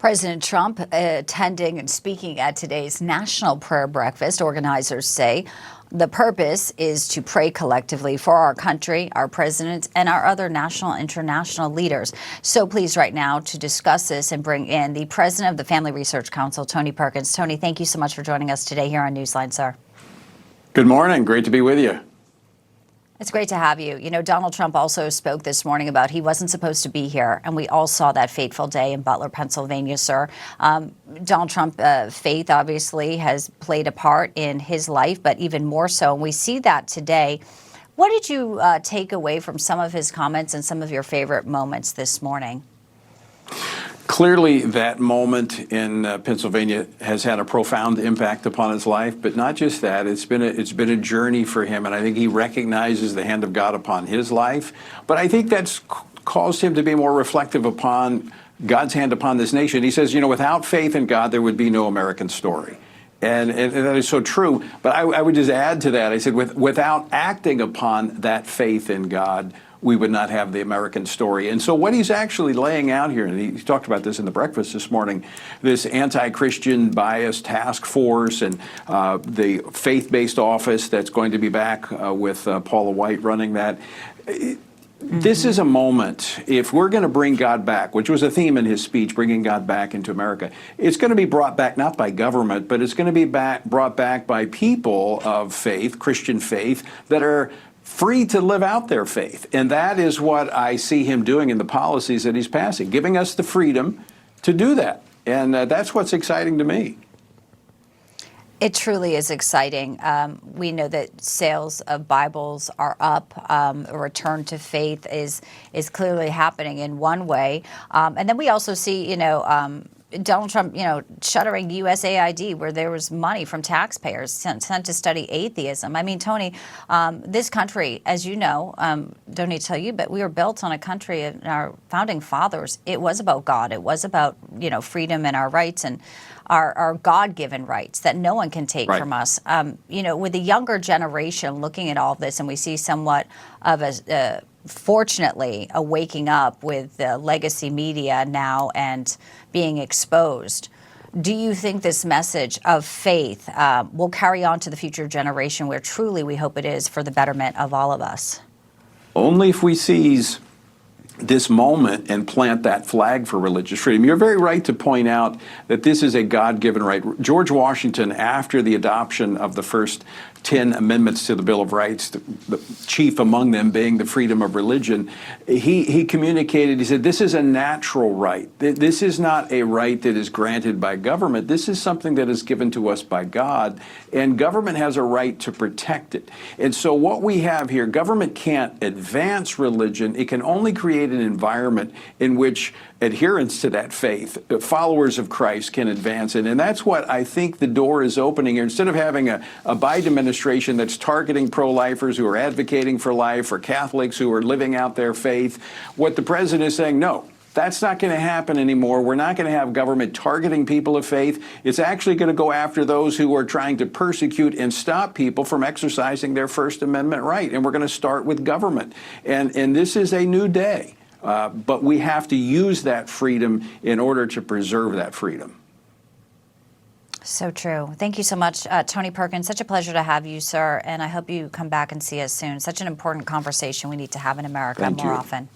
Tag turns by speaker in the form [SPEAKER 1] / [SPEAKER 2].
[SPEAKER 1] President Trump attending and speaking at today's National Prayer Breakfast. Organizers say the purpose is to pray collectively for our country, our president, and our other national and international leaders. So pleased right now to discuss this and bring in the president of the Family Research Council, Tony Perkins. Tony, thank you so much for joining us today here on Newsline, sir.
[SPEAKER 2] Good morning. Great to be with you.
[SPEAKER 1] It's great to have you. You know, Donald Trump also spoke this morning about he wasn't supposed to be here, and we all saw that fateful day in Butler, Pennsylvania, sir. Donald Trump, faith obviously has played a part in his life, but even more so, and we see that today. What did you take away from some of his comments and some of your favorite moments this morning?
[SPEAKER 2] Clearly, that moment in Pennsylvania has had a profound impact upon his life, but not just that. It's been a journey for him, and I think he recognizes the hand of God upon his life. But I think that's caused him to be more reflective upon God's hand upon this nation. He says, you know, without faith in God, there would be no American story. And that is so true. But I would just add to that. I said, without acting upon that faith in God, we would not have the American story. And so what he's actually laying out here, and he talked about this in the breakfast this morning, this anti-Christian bias task force and the faith-based office that's going to be back with Paula White running that. This is a moment, if we're going to bring God back, which was a theme in his speech, bringing God back into America, it's going to be brought back not by government, but it's going to be brought back by people of faith, Christian faith, that are free to live out their faith. And that is what I see him doing in the policies that he's passing, giving us the freedom to do that. And that's what's exciting to me.
[SPEAKER 1] It truly is exciting. We know that sales of Bibles are up. A return to faith is clearly happening in one way. And then we also see, you know, Donald Trump, you know, shuttering USAID, where there was money from taxpayers sent to study atheism. I mean, Tony, this country, as you know, don't need to tell you, but we were built on a country in our founding fathers. It was about God. It was about, you know, freedom and our rights and our God-given rights that no one can take from us. You know, with the younger generation looking at all of this, and we see somewhat of a fortunately, a waking up with the legacy media now and being exposed. Do you think this message of faith will carry on to the future generation where truly we hope it is for the betterment of all of us?
[SPEAKER 2] Only if we seize this moment and plant that flag for religious freedom. You're very right to point out that this is a God-given right. George Washington, after the adoption of the first 10 amendments to the Bill of Rights, the chief among them being the freedom of religion, he communicated, he said, this is a natural right. This is not a right that is granted by government. This is something that is given to us by God, and government has a right to protect it. And so what we have here, government can't advance religion. It can only create an environment in which adherents to that faith, followers of Christ, can advance it. And that's what I think the door is opening here. Instead of having a Biden administration that's targeting pro-lifers who are advocating for life, or Catholics who are living out their faith, what the president is saying, no, that's not going to happen anymore. We're not going to have government targeting people of faith. It's actually going to go after those who are trying to persecute and stop people from exercising their First Amendment right. And we're going to start with government. And this is a new day. But we have to use that freedom in order to preserve that freedom.
[SPEAKER 1] So true. Thank you so much, Tony Perkins. Such a pleasure to have you, sir. And I hope you come back and see us soon. Such an important conversation we need to have in America more often.